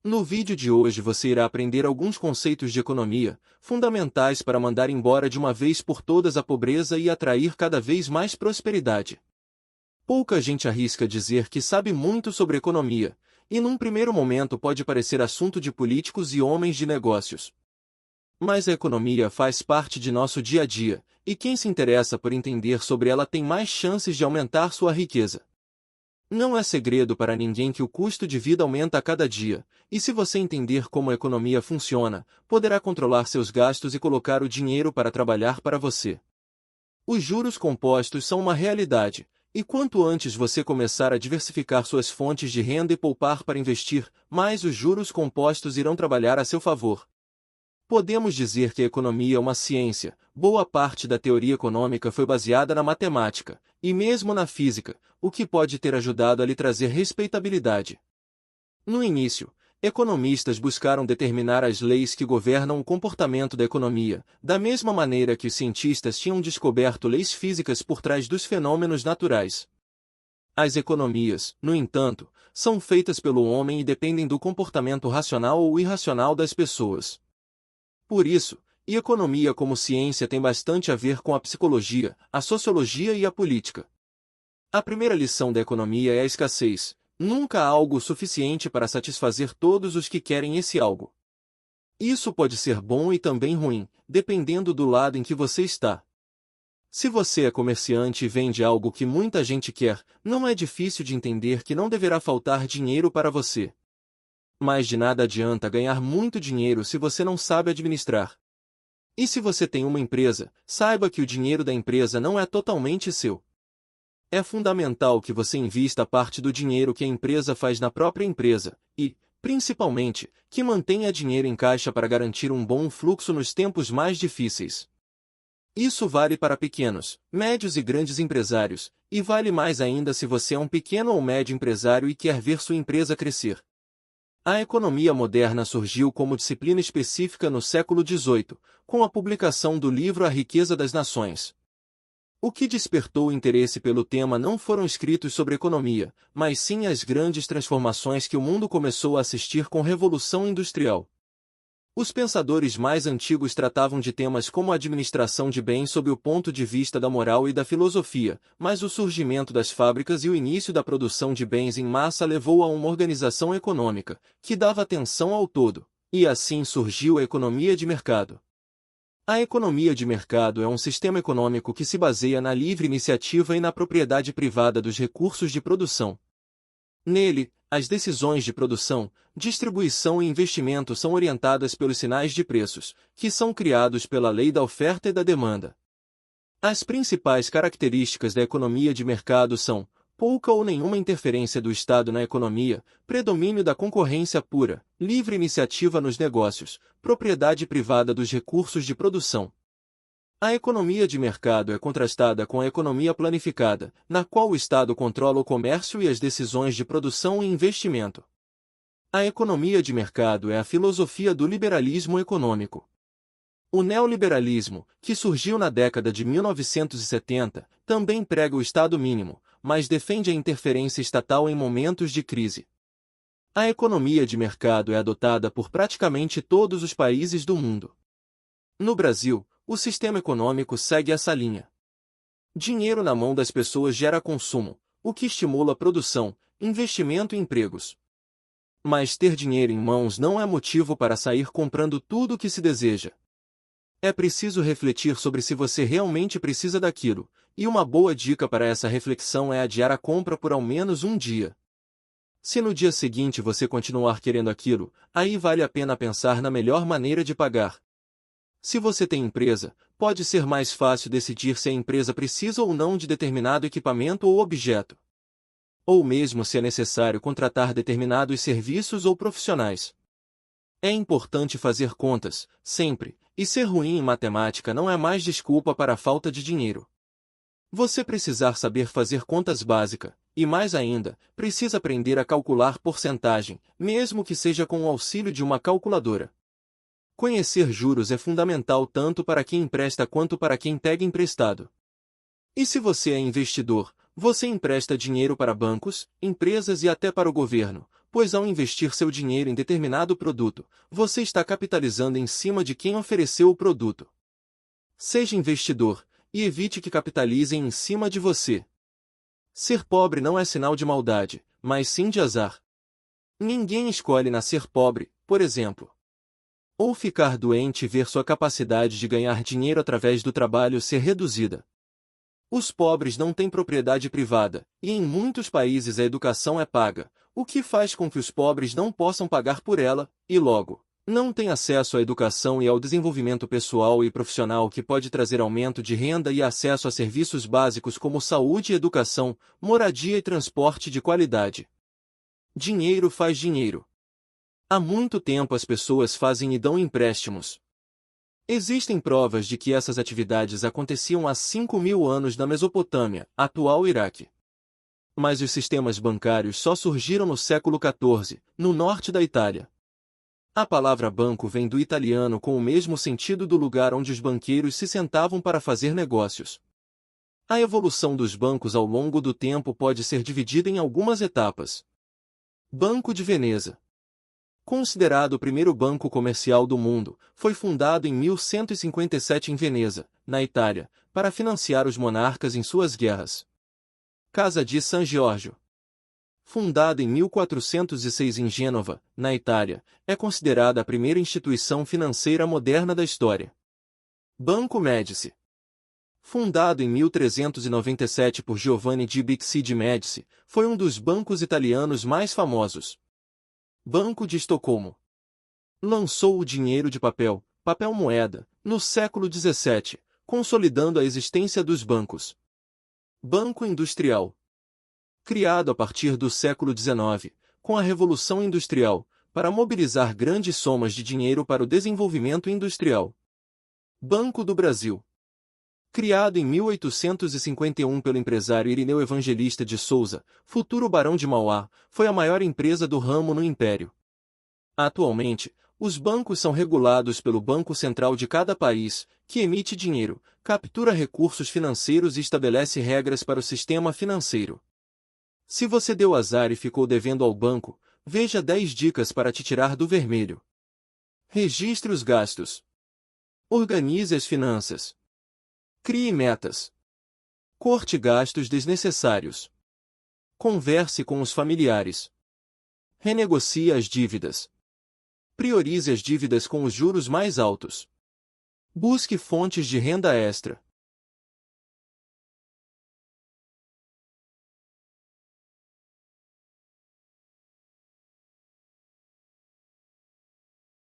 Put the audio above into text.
No vídeo de hoje você irá aprender alguns conceitos de economia, fundamentais para mandar embora de uma vez por todas a pobreza e atrair cada vez mais prosperidade. Pouca gente arrisca dizer que sabe muito sobre economia, e num primeiro momento pode parecer assunto de políticos e homens de negócios. Mas a economia faz parte de nosso dia a dia, e quem se interessa por entender sobre ela tem mais chances de aumentar sua riqueza. Não é segredo para ninguém que o custo de vida aumenta a cada dia, e se você entender como a economia funciona, poderá controlar seus gastos e colocar o dinheiro para trabalhar para você. Os juros compostos são uma realidade, e quanto antes você começar a diversificar suas fontes de renda e poupar para investir, mais os juros compostos irão trabalhar a seu favor. Podemos dizer que a economia é uma ciência. Boa parte da teoria econômica foi baseada na matemática, e mesmo na física, o que pode ter ajudado a lhe trazer respeitabilidade. No início, economistas buscaram determinar as leis que governam o comportamento da economia, da mesma maneira que os cientistas tinham descoberto leis físicas por trás dos fenômenos naturais. As economias, no entanto, são feitas pelo homem e dependem do comportamento racional ou irracional das pessoas. Por isso, e economia como ciência tem bastante a ver com a psicologia, a sociologia e a política. A primeira lição da economia é a escassez. Nunca há algo suficiente para satisfazer todos os que querem esse algo. Isso pode ser bom e também ruim, dependendo do lado em que você está. Se você é comerciante e vende algo que muita gente quer, não é difícil de entender que não deverá faltar dinheiro para você. Mas de nada adianta ganhar muito dinheiro se você não sabe administrar. E se você tem uma empresa, saiba que o dinheiro da empresa não é totalmente seu. É fundamental que você invista parte do dinheiro que a empresa faz na própria empresa e, principalmente, que mantenha dinheiro em caixa para garantir um bom fluxo nos tempos mais difíceis. Isso vale para pequenos, médios e grandes empresários, e vale mais ainda se você é um pequeno ou médio empresário e quer ver sua empresa crescer. A economia moderna surgiu como disciplina específica no século XVIII, com a publicação do livro A Riqueza das Nações. O que despertou o interesse pelo tema não foram escritos sobre economia, mas sim as grandes transformações que o mundo começou a assistir com a Revolução Industrial. Os pensadores mais antigos tratavam de temas como a administração de bens sob o ponto de vista da moral e da filosofia, mas o surgimento das fábricas e o início da produção de bens em massa levou a uma organização econômica, que dava atenção ao todo, e assim surgiu a economia de mercado. A economia de mercado é um sistema econômico que se baseia na livre iniciativa e na propriedade privada dos recursos de produção. Nele, as decisões de produção, distribuição e investimento são orientadas pelos sinais de preços, que são criados pela lei da oferta e da demanda. As principais características da economia de mercado são pouca ou nenhuma interferência do Estado na economia, predomínio da concorrência pura, livre iniciativa nos negócios, propriedade privada dos recursos de produção. A economia de mercado é contrastada com a economia planificada, na qual o Estado controla o comércio e as decisões de produção e investimento. A economia de mercado é a filosofia do liberalismo econômico. O neoliberalismo, que surgiu na década de 1970, também prega o Estado mínimo, mas defende a interferência estatal em momentos de crise. A economia de mercado é adotada por praticamente todos os países do mundo. No Brasil, o sistema econômico segue essa linha. Dinheiro na mão das pessoas gera consumo, o que estimula a produção, investimento e empregos. Mas ter dinheiro em mãos não é motivo para sair comprando tudo o que se deseja. É preciso refletir sobre se você realmente precisa daquilo, e uma boa dica para essa reflexão é adiar a compra por ao menos um dia. Se no dia seguinte você continuar querendo aquilo, aí vale a pena pensar na melhor maneira de pagar. Se você tem empresa, pode ser mais fácil decidir se a empresa precisa ou não de determinado equipamento ou objeto. Ou mesmo se é necessário contratar determinados serviços ou profissionais. É importante fazer contas, sempre, e ser ruim em matemática não é mais desculpa para a falta de dinheiro. Você precisar saber fazer contas básicas, e mais ainda, precisa aprender a calcular porcentagem, mesmo que seja com o auxílio de uma calculadora. Conhecer juros é fundamental tanto para quem empresta quanto para quem pega emprestado. E se você é investidor, você empresta dinheiro para bancos, empresas e até para o governo, pois ao investir seu dinheiro em determinado produto, você está capitalizando em cima de quem ofereceu o produto. Seja investidor, e evite que capitalizem em cima de você. Ser pobre não é sinal de maldade, mas sim de azar. Ninguém escolhe nascer pobre, por exemplo. Ou ficar doente e ver sua capacidade de ganhar dinheiro através do trabalho ser reduzida. Os pobres não têm propriedade privada, e em muitos países a educação é paga, o que faz com que os pobres não possam pagar por ela, e logo, não têm acesso à educação e ao desenvolvimento pessoal e profissional que pode trazer aumento de renda e acesso a serviços básicos como saúde e educação, moradia e transporte de qualidade. Dinheiro faz dinheiro. Há muito tempo as pessoas fazem e dão empréstimos. Existem provas de que essas atividades aconteciam há 5.000 anos na Mesopotâmia, atual Iraque. Mas os sistemas bancários só surgiram no século XIV, no norte da Itália. A palavra banco vem do italiano com o mesmo sentido do lugar onde os banqueiros se sentavam para fazer negócios. A evolução dos bancos ao longo do tempo pode ser dividida em algumas etapas. Banco de Veneza. Considerado o primeiro banco comercial do mundo, foi fundado em 1157 em Veneza, na Itália, para financiar os monarcas em suas guerras. Casa di San Giorgio. Fundada em 1406 em Gênova, na Itália, é considerada a primeira instituição financeira moderna da história. Banco Médici. Fundado em 1397 por Giovanni di Bixi de Médici, foi um dos bancos italianos mais famosos. Banco de Estocolmo. Lançou o dinheiro de papel, papel moeda, no século XVII, consolidando a existência dos bancos. Banco Industrial. Criado a partir do século XIX, com a Revolução Industrial, para mobilizar grandes somas de dinheiro para o desenvolvimento industrial. Banco do Brasil. Criado em 1851 pelo empresário Irineu Evangelista de Souza, futuro Barão de Mauá, foi a maior empresa do ramo no Império. Atualmente, os bancos são regulados pelo Banco Central de cada país, que emite dinheiro, captura recursos financeiros e estabelece regras para o sistema financeiro. Se você deu azar e ficou devendo ao banco, veja 10 dicas para te tirar do vermelho. Registre os gastos. Organize as finanças. Crie metas. Corte gastos desnecessários. Converse com os familiares. Renegocie as dívidas. Priorize as dívidas com os juros mais altos. Busque fontes de renda extra.